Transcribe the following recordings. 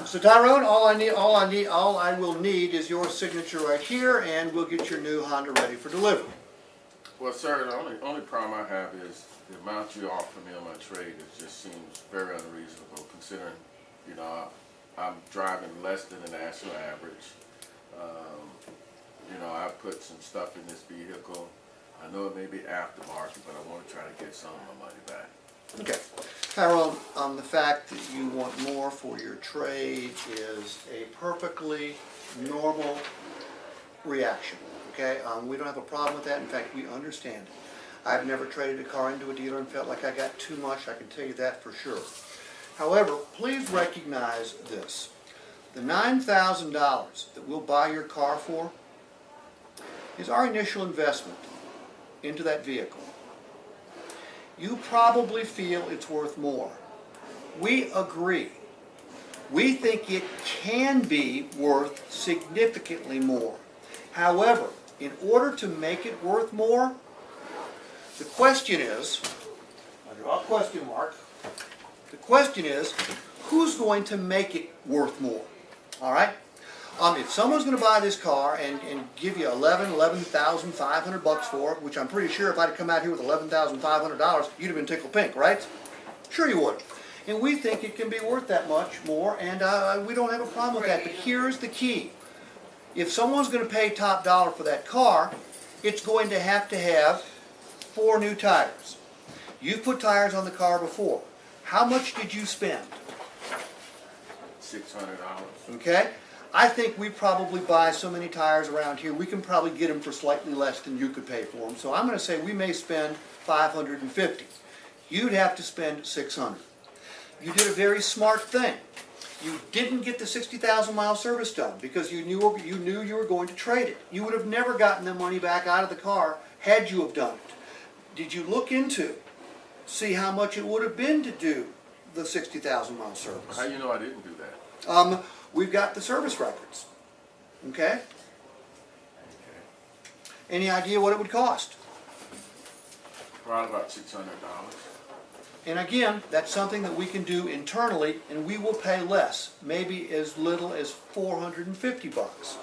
So Tyrone, all I will need is your signature right here, and we'll get your new Honda ready for delivery. Well, sir, the only problem I have is the amount you offer me on my trade. It just seems very unreasonable, considering, you know, I'm driving less than the national average. You know, I put some stuff in this vehicle. I know it may be aftermarket, but I want to try to get some of my money back. Okay. Tyrone, the fact that you want more for your trade is a perfectly normal reaction. Okay? We don't have a problem with that. In fact, we understand it. I've never traded a car into a dealer and felt like I got too much. I can tell you that for sure. However, please recognize this. The $9,000 that we'll buy your car for is our initial investment into that vehicle. You probably feel it's worth more. We agree. We think it can be worth significantly more. However, in order to make it worth more, the question is, I draw a question mark, the question is, who's going to make it worth more? All right? If someone's going to buy this car and give you $11,500 for it, which I'm pretty sure if I'd have come out here with $11,500, you'd have been tickled pink, right? Sure you would. And we think it can be worth that much more, and we don't have a problem with that. But here's the key. If someone's going to pay top dollar for that car, it's going to have 4 new tires. You've put tires on the car before. How much did you spend? $600. Okay? I think we probably buy so many tires around here, we can probably get them for slightly less than you could pay for them. So I'm going to say we may spend $550. You'd have to spend $600. You did a very smart thing. You didn't get the 60,000 mile service done because you knew you were going to trade it. You would have never gotten the money back out of the car had you have done it. Did you look into, see how much it would have been to do the 60,000 mile service? How do you know I didn't do that? We've got the service records. Okay? Any idea what it would cost? Probably about $600. And again, that's something that we can do internally, and we will pay less, maybe as little as $450.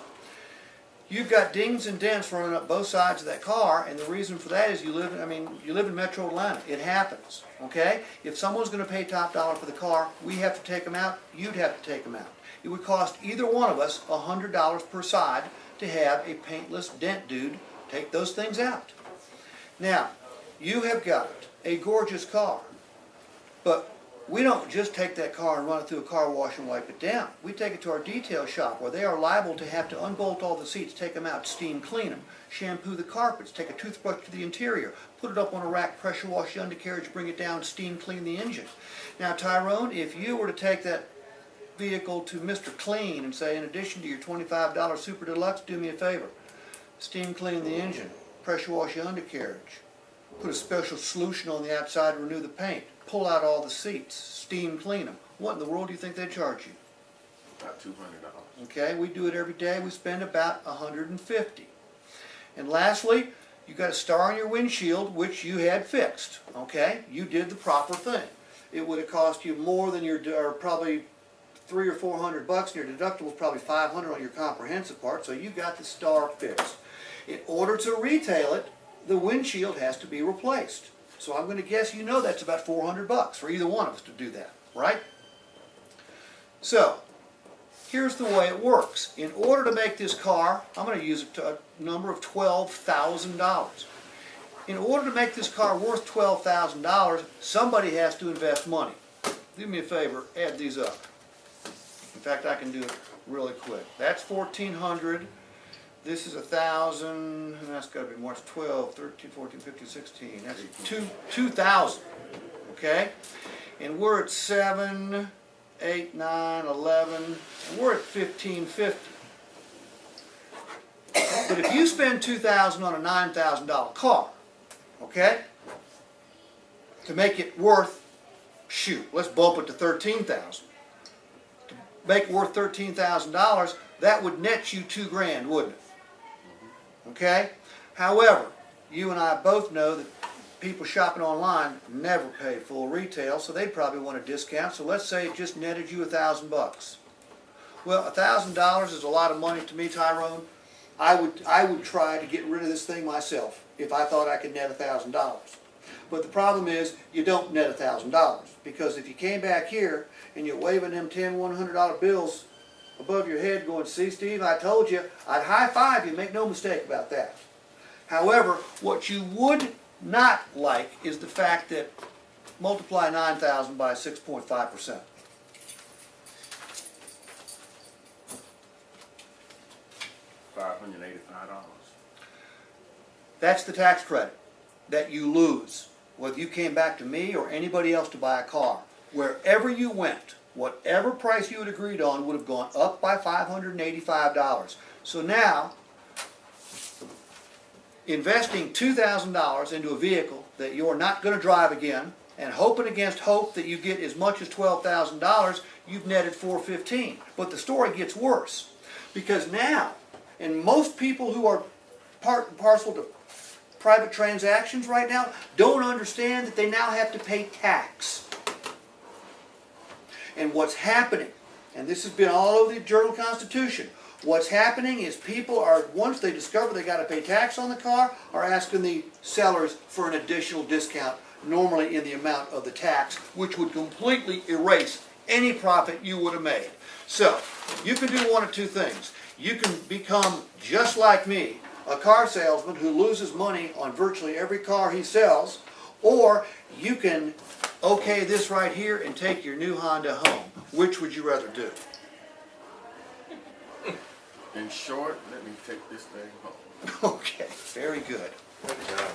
You've got dings and dents running up both sides of that car, and the reason for that is you live in Metro Atlanta. It happens. Okay? If someone's going to pay top dollar for the car, we have to take them out. You'd have to take them out. It would cost either one of us $100 per side to have a paintless dent dude take those things out. Now, you have got a gorgeous car, but we don't just take that car and run it through a car wash and wipe it down. We take it to our detail shop where they are liable to have to unbolt all the seats, take them out, steam clean them, shampoo the carpets, take a toothbrush to the interior, put it up on a rack, pressure wash the undercarriage, bring it down, steam clean the engine. Now, Tyrone, if you were to take that vehicle to Mr. Clean and say, in addition to your $25 Super Deluxe, do me a favor, steam clean the engine, pressure wash your undercarriage, put a special solution on the outside to renew the paint, pull out all the seats, steam clean them. What in the world do you think they'd charge you? About $200. Okay, we do it every day. We spend about $150. And lastly, you got a star on your windshield, which you had fixed. Okay, you did the proper thing. It would have cost you more than probably $300 or $400, and your deductible is probably $500 on your comprehensive part. So you got the star fixed. In order to retail it, the windshield has to be replaced. So I'm going to guess you know that's about $400 for either one of us to do that, right? So, here's the way it works. In order to make this car, I'm going to use a number of $12,000. In order to make this car worth $12,000, somebody has to invest money. Do me a favor, add these up. In fact, I can do it really quick. That's $1,400. This is 1,000, and that's got to be more. It's 12, 13, 14, 15, 16. That's 2,000, okay? And we're at 7, 8, 9, 11, and we're at 1,550. But if you spend $2,000 on a $9,000 car, okay, to make it worth, let's bump it to $13,000. To make it worth $13,000, that would net you $2,000, wouldn't it? Okay? However, you and I both know that people shopping online never pay full retail, so they'd probably want a discount. So let's say it just netted you $1,000. Well, $1,000 is a lot of money to me, Tyrone. I would try to get rid of this thing myself if I thought I could net $1,000. But the problem is, you don't net $1,000, because if you came back here and you're waving them 10 $100 bills above your head going, see Steve, I told you, I'd high five you, make no mistake about that. However, what you would not like is the fact that multiply 9,000 by 6.5%. $585. That's the tax credit that you lose, whether you came back to me or anybody else to buy a car. Wherever you went, whatever price you had agreed on would have gone up by $585. So now, investing $2,000 into a vehicle that you're not going to drive again, and hoping against hope that you get as much as $12,000, you've netted $415. But the story gets worse, because now, and most people who are part and parcel to private transactions right now don't understand that they now have to pay tax. And what's happening, and this has been all over the Journal-Constitution, what's happening is people are, once they discover they got to pay tax on the car, are asking the sellers for an additional discount, normally in the amount of the tax, which would completely erase any profit you would have made. So, you can do one of two things. You can become just like me, a car salesman who loses money on virtually every car he sells, or you can okay this right here and take your new Honda home. Which would you rather do? In short, let me take this thing home. Okay, very good. Good job.